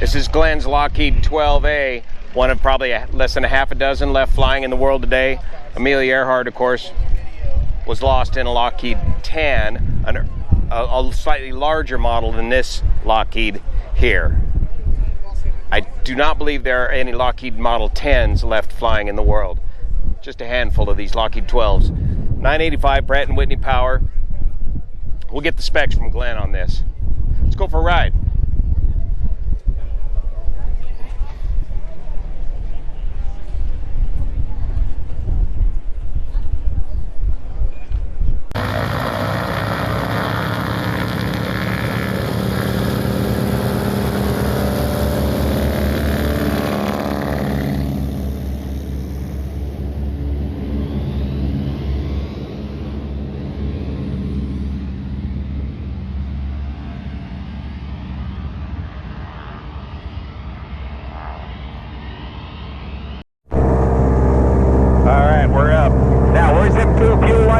This is Glenn's Lockheed 12A, one of probably less than a half a dozen left flying in the world today. Amelia Earhart, of course, was lost in a Lockheed 10, a slightly larger model than this Lockheed here. I do not believe there are any Lockheed Model 10s left flying in the world. Just a handful of these Lockheed 12s. 985 Pratt & Whitney power. We'll get the specs from Glenn on this. Let's go for a ride.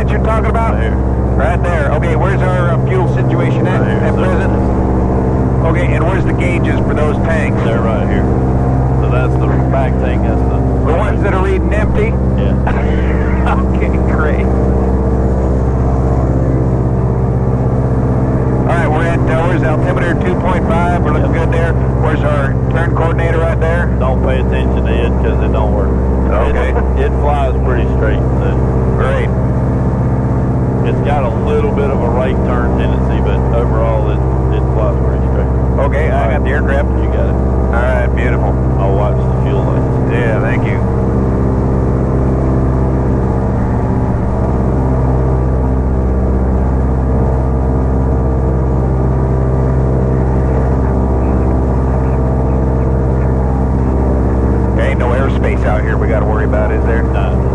You're talking about? Right here. Right there. Okay, where's our fuel situation at present? Okay, and where's the gauges for those tanks? They're right here. So that's the back tank. That's the ones that are reading empty? Yeah. Okay, great. Alright, we're at, where's altimeter 2.5? We're looking good there. Where's our turn coordinator right there? Don't pay attention to it because it don't work. Okay. It flies pretty straight. So. Great. It's got a little bit of a right turn tendency, but overall it flies pretty straight. Okay, I got the aircraft. You got it. Alright, beautiful. I'll watch the fuel lights. Yeah, thank you. Ain't no airspace out here we got to worry about, is there? No.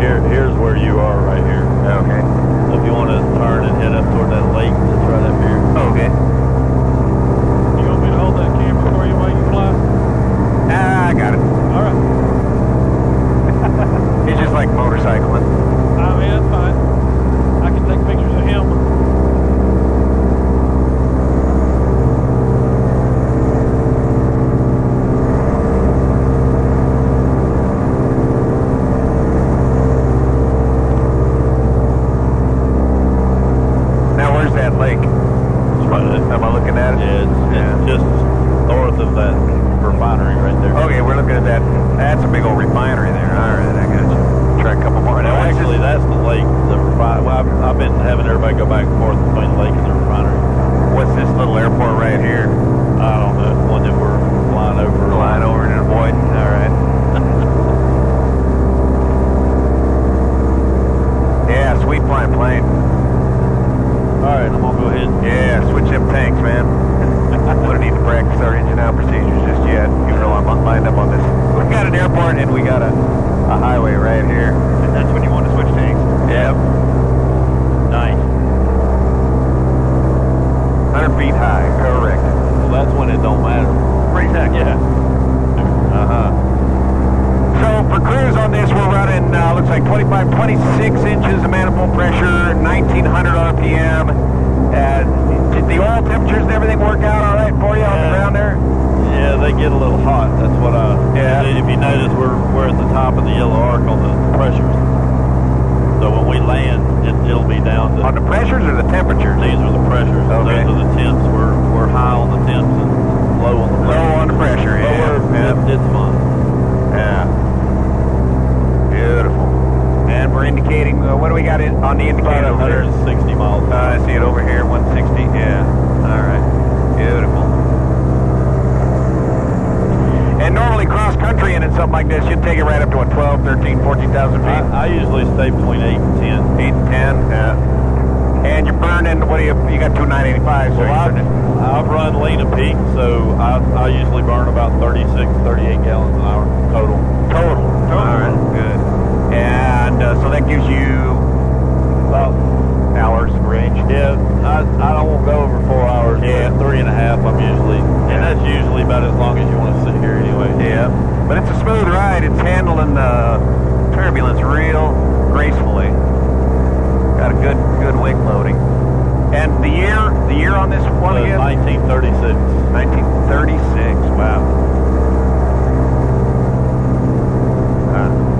Here's where you are right here. Okay. So if you want to turn and head up toward that lake that's right up here. Okay. You want me to hold that camera for you while you fly? I got it. All right. It's just like motorcycling. I mean, that's fine. I can take pictures of him. That lake. Am I looking at it? Yeah, it's just north of that refinery right there. Okay, we're looking at that. That's a big old refinery there. All right, I got you. Try a couple more. Now, actually, that's the lake. The refinery. Well, I've been having everybody go back and forth between the lake and the refinery. What's this little airport right here? I don't know. The one that we're flying over. Flying over and avoiding. All right. Yeah, sweet flying plane. Alright, I'm gonna go ahead. Yeah, switch them tanks, man. We don't need to practice our engine out procedures just yet, even though I'm lined up on this. We've got an airport and we got a highway right here. And that's when you want to switch tanks? Yep. Nice. 100 feet high, correct. Well, that's when it don't matter. Exactly. Yeah. So for cruise on this, we're running, looks like 26 inches of manifold pressure, 1900 RPM. Did the oil temperatures and everything work out all right for you on the ground there? Yeah, they get a little hot. That's what if you notice, we're at the top of the yellow arc on the pressures. So when we land, it'll be down to... On the pressures or the temperatures? These are the pressures. Okay. Those are the temps. We're high on the temps and low on the pressure. Low on the pressure, yeah. It's fun. Yeah. Beautiful. And we're indicating, what do we got on the indicator? About 160 miles. I see it over here, 160. Yeah. All right. Beautiful. And normally cross country and something like this, you'd take it right up to what, 12, 13, 14,000 feet? I usually stay between 8 and 10. 8 and 10. Yeah. And you're burning. What do you got? 2,985. So well, I've run lean and peak, so I usually burn about 36, 38 gallons an hour total. Total. All right, good. And so that gives you about hours range. Yeah, I don't go over 4 hours. Yeah, 3.5. I'm usually, and that's usually about as long as you want to sit here anyway. Yeah, but it's a smooth ride. It's handling the turbulence real gracefully. Got a good wing loading. And the year on this one again? 1936. 1936. Wow.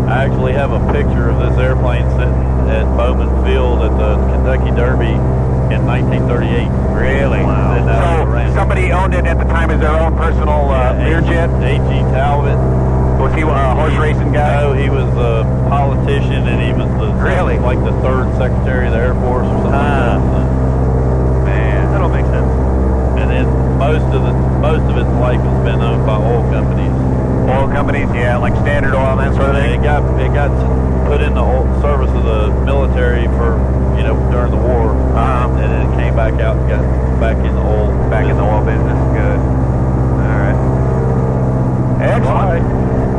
I actually have a picture of this airplane sitting at Bowman Field at the Kentucky Derby in 1938. Really? Wow. So somebody owned it at the time as their own personal Learjet? A.G. Talbot. Was he a horse racing guy? No, he was a politician, and he was like the third Secretary of the Air Force or something like that. Man, that don't make sense. And then most of its life has been owned by oil companies. Oil companies, yeah, like Standard Oil and that sort of thing. It got put in the service of the military for during the war, and then it came back out and got back in the oil. Back in the oil business. Good. All right. Excellent.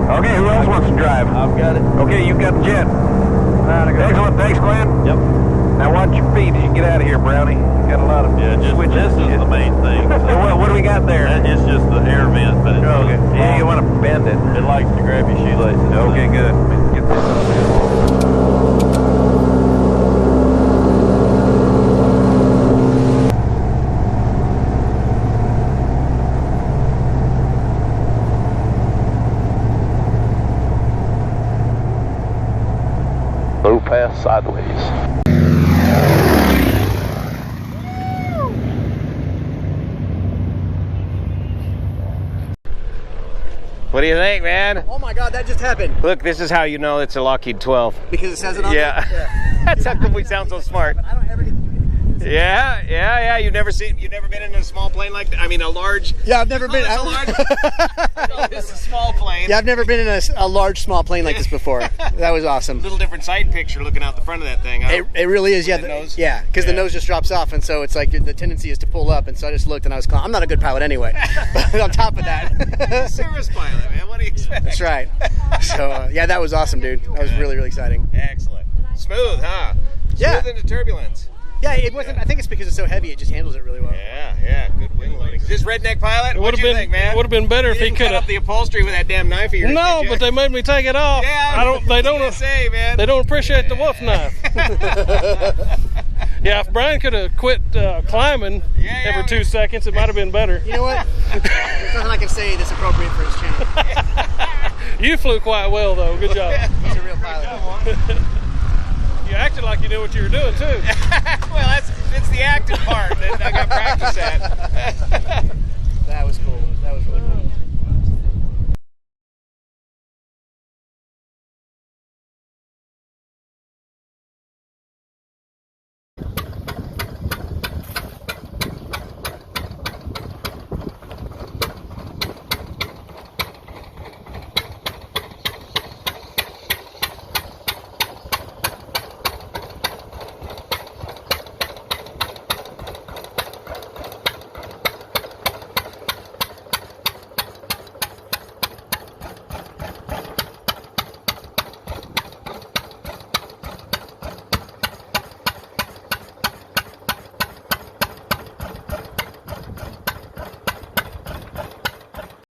Okay, who else wants to drive? I've got it. Okay, you've got the jet. Excellent. Thanks, Glenn. Yep. Now watch your feet as you get out of here, Brownie. You got a lot of switches. This is the main thing. So what do we got there? It's just the air vent, but it's okay. Yeah, you want to bend it. It likes to grab your shoelaces. Okay, good. Get this up there. Low pass sideways. What do you think, man? Oh my God, that just happened. Look, this is how you know it's a Lockheed 12. Because it says it on Yeah. That's how come we sound so smart. I don't ever get to do it. Yeah. You've never been in a small plane like that? I mean, a large. Yeah, I've never been. It's a large. No, this is a small plane. Yeah, I've never been in a large, small plane like this before. That was awesome. Little different side picture looking out the front of that thing. Huh? It really is, yeah. The nose? Yeah, because the nose just drops off, and so it's like the tendency is to pull up, and so I just looked and I was calm. I'm not a good pilot anyway. But on top of that. Service pilot, man. What do you expect? That's right. So, yeah, that was awesome, dude. That was really, really exciting. Excellent. Smooth, huh? Yeah. Smooth into turbulence. Yeah, it wasn't. I think it's because it's so heavy, it just handles it really well. Yeah. Good wing loading. This redneck pilot, what do you think, man? It would have been better if he could cut up have. the upholstery with that damn knife of yours. No, did you? but they made me take it off. Yeah, They don't say, man. They don't appreciate the wolf knife. Yeah, if Brian could have quit climbing every 2 seconds, it might have been better. You know what? There's nothing I can say that's appropriate for his channel. You flew quite well, though. Good job. He's a real pilot. You acted like you knew what you were doing, too. Well, it's the acting part that I got practice at. That was cool. That was really cool.